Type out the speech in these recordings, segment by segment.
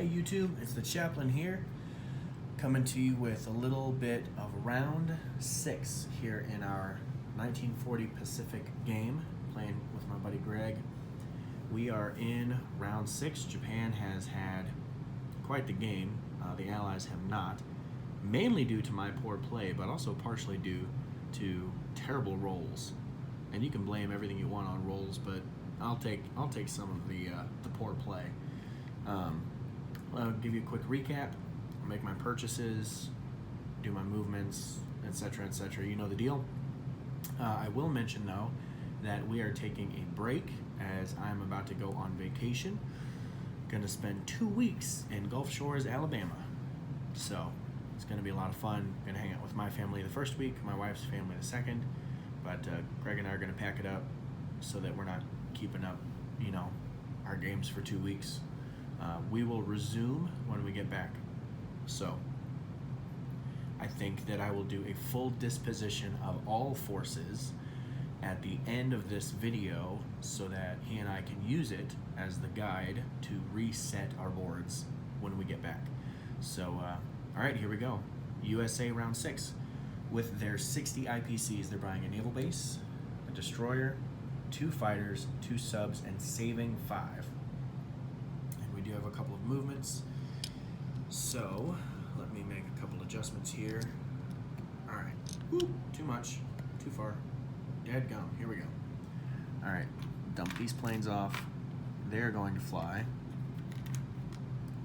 Hey YouTube, it's the Chaplain here, coming to you with a little bit of round 6 here in our 1940 Pacific game, playing with my buddy Greg. We are in round 6. Japan has had quite the game. The Allies have not, mainly due to my poor play, but also partially due to terrible rolls. And you can blame everything you want on rolls, but I'll take some of the poor play. I'll give you a quick recap, make my purchases, do my movements, etc., etc. You know the deal. I will mention, though, that we are taking a break as I'm about to go on vacation. Going to spend 2 weeks in Gulf Shores, Alabama. So it's going to be a lot of fun. Going to hang out with my family the first week, my wife's family the second. But Greg and I are going to pack it up so that we're not keeping up, our games for 2 weeks. We will resume when we get back. So I think that I will do a full disposition of all forces at the end of this video so that he and I can use it as the guide to reset our boards when we get back. So, all right, here we go. USA round 6. With their 60 IPCs, they're buying a naval base, a destroyer, 2 fighters, 2 subs, and saving 5. We do have a couple of movements, so let me make a couple adjustments here. All right, too much, too far, dadgum, here we go. All right, dump these planes off. They're going to fly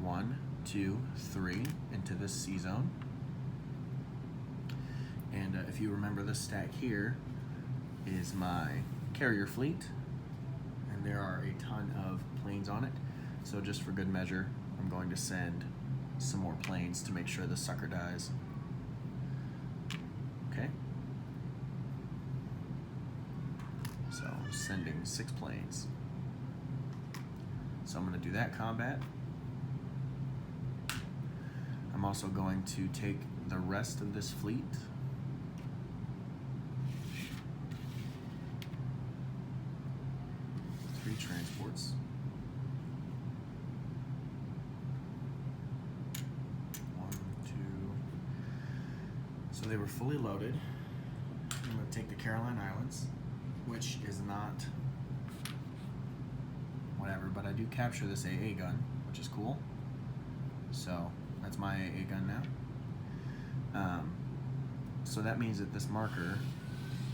1, 2, 3 into this C zone. And if you remember, this stack here is my carrier fleet, and there are a ton of planes on it. So just for good measure, I'm going to send some more planes to make sure this sucker dies. Okay. So I'm sending 6 planes. So I'm going to do that combat. I'm also going to take the rest of this fleet. Three transports. So they were fully loaded. I'm going to take the Caroline Islands, which is not whatever, but I do capture this AA gun, which is cool. So that's my AA gun now. So that means that this marker,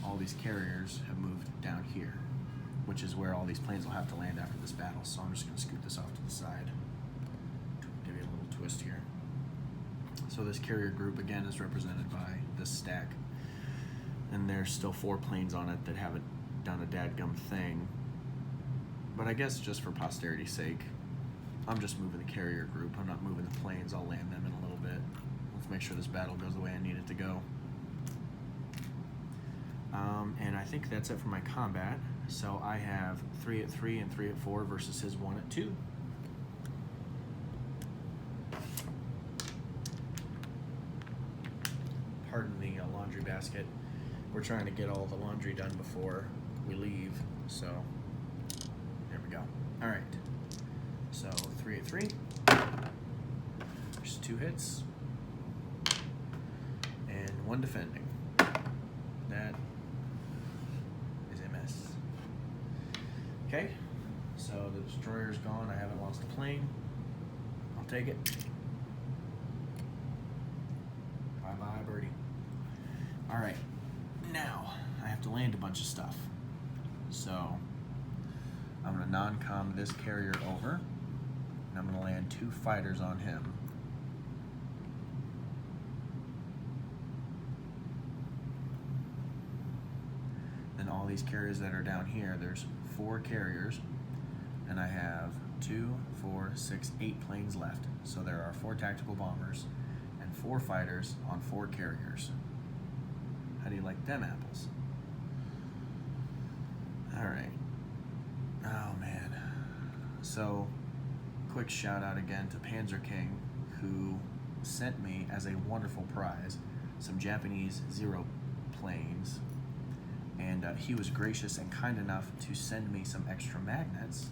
all these carriers have moved down here, which is where all these planes will have to land after this battle. So I'm just going to scoot this off to the side. Give you a little twist here. So this carrier group, again, is represented by this stack. And there's still 4 planes on it that haven't done a dadgum thing. But I guess just for posterity's sake, I'm just moving the carrier group. I'm not moving the planes. I'll land them in a little bit. Let's make sure this battle goes the way I need it to go. And I think that's it for my combat. So I have 3 at 3 and 3 at 4 versus his 1 at 2. Pardon the laundry basket. We're trying to get all the laundry done before we leave, so there we go. All right, so 3 at 3. There's 2 hits and 1 defending. That is a mess. Okay, so the destroyer's gone. I haven't lost a plane. I'll take it. Bye-bye, birdie. All right, now I have to land a bunch of stuff. So I'm gonna non-com this carrier over, and I'm gonna land 2 fighters on him. Then all these carriers that are down here, there's 4 carriers, and I have 2, 4, 6, 8 planes left. So there are 4 tactical bombers and 4 fighters on 4 carriers. How do you like them apples? All right. Oh man. So, quick shout out again to Panzer King, who sent me as a wonderful prize some Japanese Zero planes, and he was gracious and kind enough to send me some extra magnets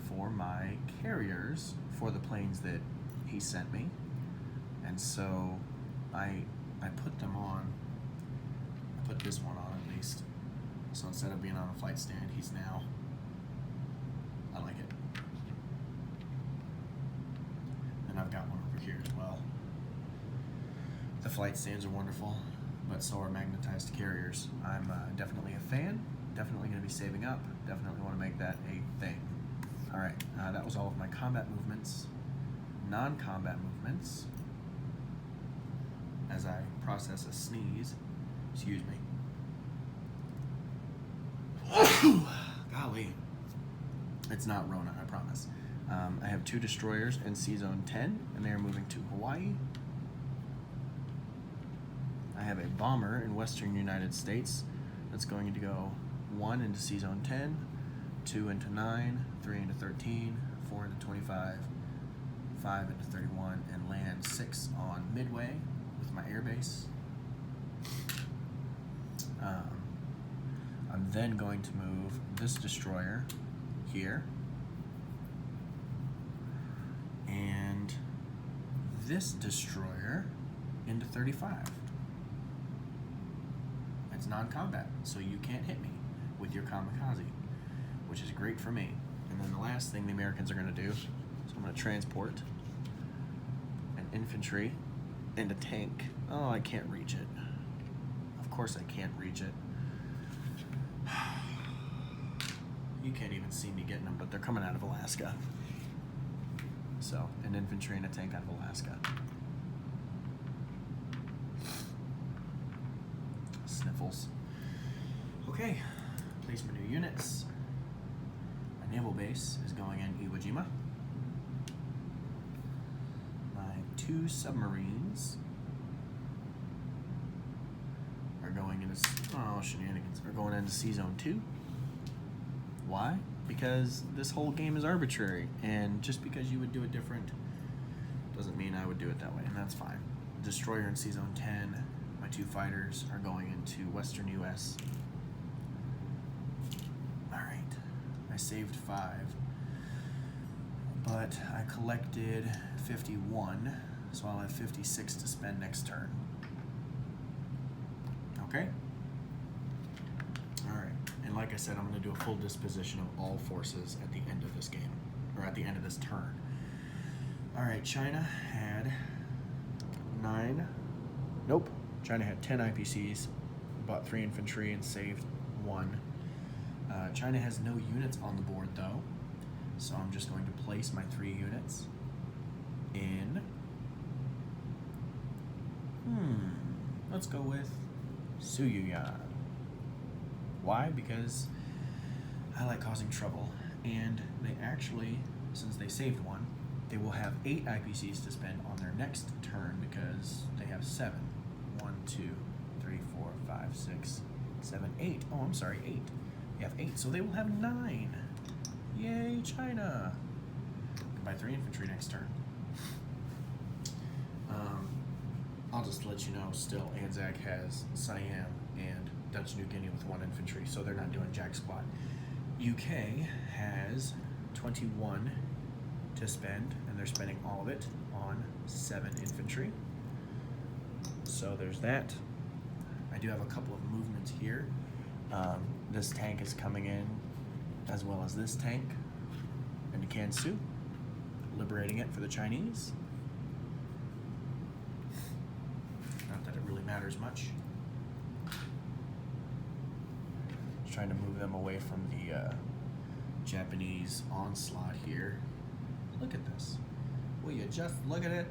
for my carriers for the planes that he sent me, and so I put them on. I put this one on at least. So instead of being on a flight stand, he's now. I like it. And I've got one over here as well. The flight stands are wonderful, but so are magnetized carriers. I'm definitely a fan. Definitely going to be saving up. Definitely want to make that a thing. All right, that was all of my combat movements. Non-combat movements. As I process a sneeze. Excuse me. Golly. It's not Rona, I promise. I have 2 destroyers in C-Zone 10, and they are moving to Hawaii. I have a bomber in western United States that's going to go 1 into C-Zone 10, 2 into 9, 3 into 13, 4 into 25, 5 into 31, and land 6 on Midway with my airbase. I'm then going to move this destroyer here and this destroyer into 35. It's non-combat, so you can't hit me with your kamikaze, which is great for me. And then the last thing the Americans are going to do, so I'm going to transport an infantry and a tank. Oh, I can't reach it. Of course I can't reach it. You can't even see me getting them, but they're coming out of Alaska. So, an infantry and a tank out of Alaska. Sniffles. Okay, placement of units. My naval base is going in Iwo Jima. My 2 submarines are going into shenanigans. Are going into C-Zone 2. Why? Because this whole game is arbitrary, and just because you would do it different doesn't mean I would do it that way, and that's fine. Destroyer in C-Zone 10. My 2 fighters are going into Western U.S. Alright. I saved 5. But I collected 51, so I'll have 56 to spend next turn. Okay? Alright. And like I said, I'm going to do a full disposition of all forces at the end of this game, or at the end of this turn. Alright, China had 9. Nope. China had 10 IPCs, bought 3 infantry, and saved 1. China has no units on the board, though, so I'm just going to place my 3 units in... Let's go with Suyuyan. Why? Because I like causing trouble, and they actually, since they saved 1, they will have 8 IPCs to spend on their next turn because they have 7. 1, 2, 3, 4, 5, 6, 7, 8. Oh, I'm sorry, 8. You have 8, so they will have 9. Yay, China! Can buy 3 infantry next turn. I'll just let you know, still, Anzac has Siam and Dutch New Guinea with 1 infantry, so they're not doing jack squat. UK has 21 to spend, and they're spending all of it on 7 infantry. So there's that. I do have a couple of movements here. This tank is coming in, as well as this tank into Kansu, liberating it for the Chinese. Not that it really matters much. Just trying to move them away from the Japanese onslaught here. Look at this. Will you just look at it?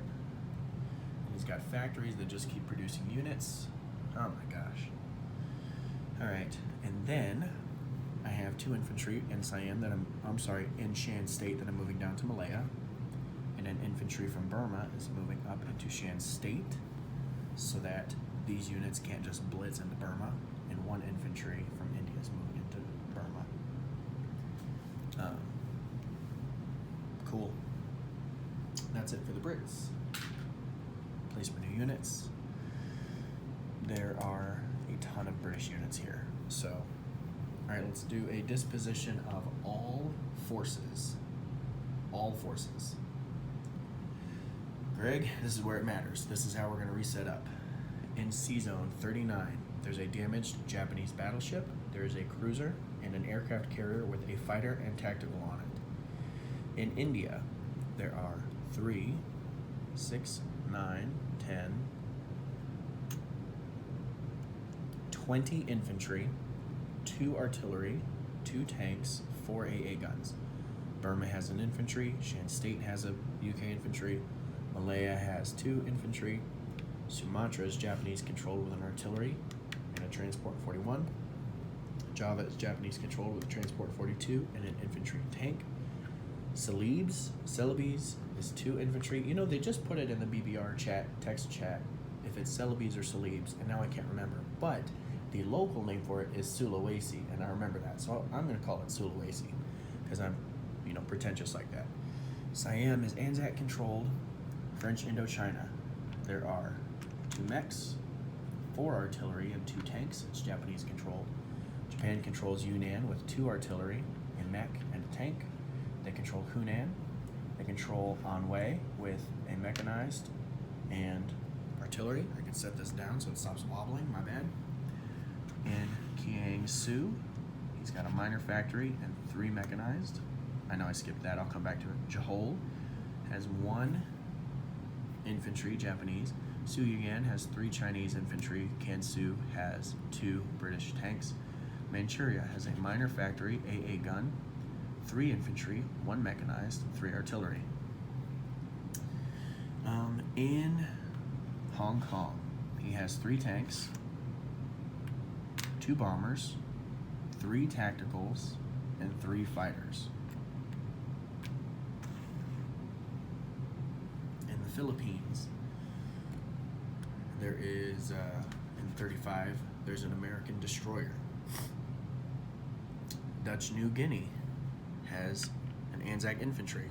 He's got factories that just keep producing units. Oh my gosh. Alright, and then I have 2 infantry in Siam that in Shan State that I'm moving down to Malaya. And then infantry from Burma is moving up into Shan State so that these units can't just blitz into Burma, and 1 infantry from India is moving into Burma. Cool. That's it for the Brits. Placement of units. There are a ton of British units here. So, alright, let's do a disposition of all forces. All forces. Greg, this is where it matters. This is how we're going to reset up. In Sea Zone 39, there's a damaged Japanese battleship, there is a cruiser, and an aircraft carrier with a fighter and tactical on it. In India, there are 3, 6, 9, 10, 20 infantry, 2 artillery, 2 tanks, 4 AA guns. Burma has an infantry, Shan State has a UK infantry, Malaya has 2 infantry, Sumatra is Japanese controlled with an artillery and a transport 41, Java is Japanese controlled with a transport 42 and an infantry tank. Celebes is 2 infantry. You know, they just put it in the BBR chat, text chat, if it's Celebes or Celebes, and now I can't remember. But the local name for it is Sulawesi, and I remember that. So I'm going to call it Sulawesi because I'm, pretentious like that. Siam is Anzac controlled, French Indochina. There are 2 mechs, 4 artillery, and 2 tanks. It's Japanese controlled. Japan controls Yunnan with 2 artillery, a mech, and a tank. They control Hunan. They control Anhui with a mechanized and artillery. I can set this down so it stops wobbling, my bad. In Kiangsu, he's got a minor factory and 3 mechanized. I know I skipped that, I'll come back to it. Johol has 1 infantry, Japanese. Suyuan has 3 Chinese infantry. Kansu has 2 British tanks. Manchuria has a minor factory, AA gun, 3 infantry, 1 mechanized, 3 artillery. In Hong Kong, he has 3 tanks, 2 bombers, 3 tacticals, and 3 fighters. In the Philippines, there is, in 35, there's an American destroyer. Dutch New Guinea has an Anzac infantry.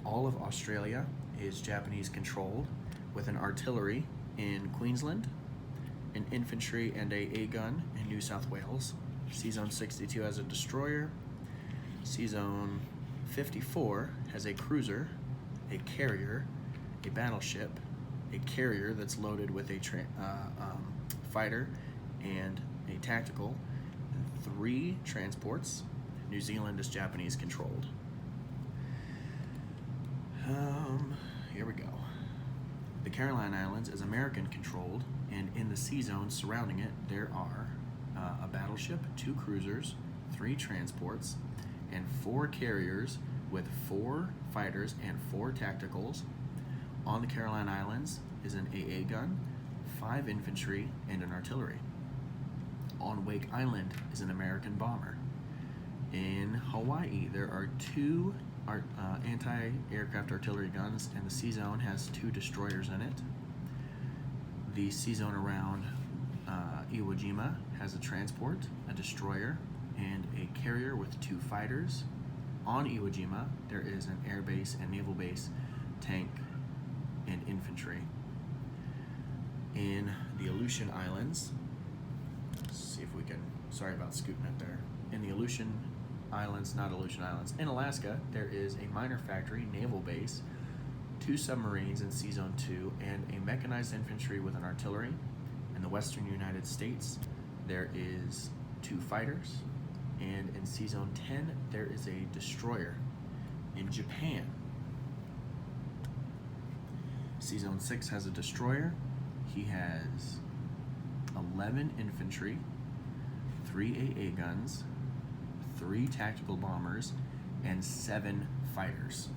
All of Australia is Japanese controlled with an artillery in Queensland, an infantry and a gun in New South Wales. Sea Zone 62 has a destroyer. Sea Zone 54 has a cruiser, a carrier, a battleship, a carrier that's loaded with a fighter and a tactical, and 3 transports. New Zealand is Japanese controlled. Here we go. The Caroline Islands is American controlled, and in the sea zone surrounding it, there are a battleship, 2 cruisers, 3 transports, and 4 carriers with 4 fighters and 4 tacticals. On the Caroline Islands is an AA gun, 5 infantry, and an artillery. On Wake Island is an American bomber. In Hawaii, there are 2 anti-aircraft artillery guns, and the sea zone has 2 destroyers in it. The sea zone around Iwo Jima has a transport, a destroyer, and a carrier with 2 fighters. On Iwo Jima, there is an air base and naval base, tank, and infantry. In the Aleutian Islands, let's see if we can, sorry about scooting it there. In the Aleutian Islands, not Aleutian Islands, in Alaska, there is a minor factory, naval base, 2 submarines in Sea Zone 2, and a mechanized infantry with an artillery. In the western United States, there is 2 fighters, and in Sea Zone 10, there is a destroyer. In Japan, Sea Zone 6 has a destroyer. He has 11 infantry, 3 AA guns, 3 tactical bombers, and 7 fighters.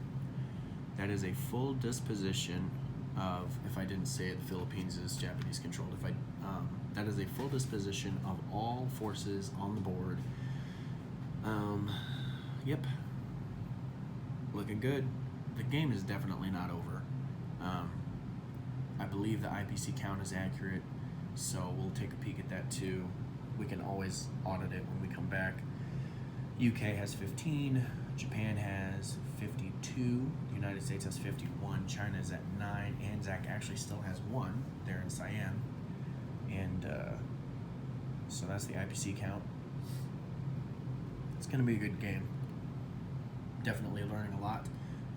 That is a full disposition of, if I didn't say it, the Philippines is Japanese controlled. That is a full disposition of all forces on the board. Yep. Looking good. The game is definitely not over. I believe the IPC count is accurate, so we'll take a peek at that too. We can always audit it when we come back. UK has 15, Japan has 52, the United States has 51, China is at 9, Anzac actually still has 1 there in Siam, and so that's the IPC count. It's going to be a good game. Definitely learning a lot.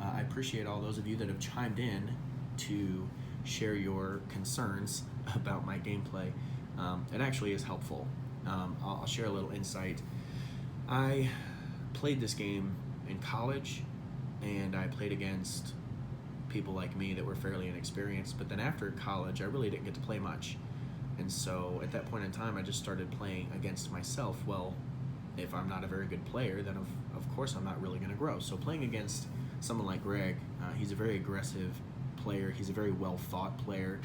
I appreciate all those of you that have chimed in to share your concerns about my gameplay. It actually is helpful. I'll share a little insight. I played this game in college, and I played against people like me that were fairly inexperienced, but then after college I really didn't get to play much, and so at that point in time I just started playing against myself. Well, if I'm not a very good player, then of course I'm not really going to grow. So playing against someone like Greg, he's a very aggressive player, he's a very well thought player,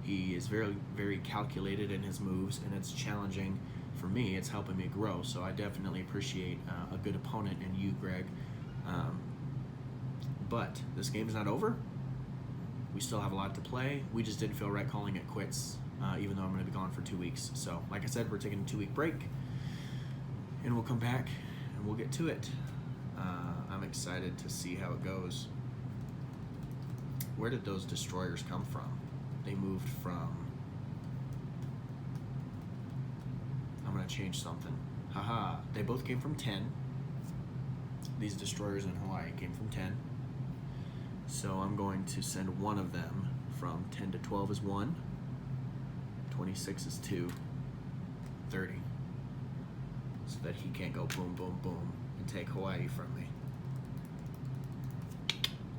he is very, very calculated in his moves, and it's challenging for me, it's helping me grow. So I definitely appreciate a good opponent in you, Greg. But this game's not over. We still have a lot to play. We just didn't feel right calling it quits, even though I'm going to be gone for 2 weeks. So, like I said, we're taking a 2-week break, and we'll come back and we'll get to it. I'm excited to see how it goes. Where did those destroyers come from? They moved from... I'm going to change something. Haha, they both came from 10. These destroyers in Hawaii came from 10. So I'm going to send one of them from 10 to 12 is 1, 26 is 2, 30. So that he can't go boom, boom, boom and take Hawaii from me.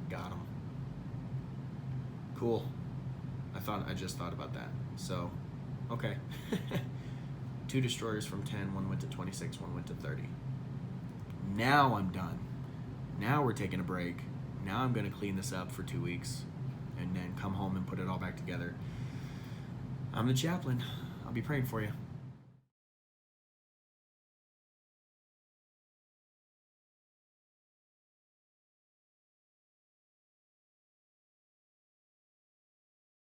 Got him. Cool. I just thought about that. So, okay. 2 destroyers from 10, one went to 26, one went to 30. Now I'm done. Now we're taking a break. Now I'm going to clean this up for 2 weeks and then come home and put it all back together. I'm the chaplain. I'll be praying for you.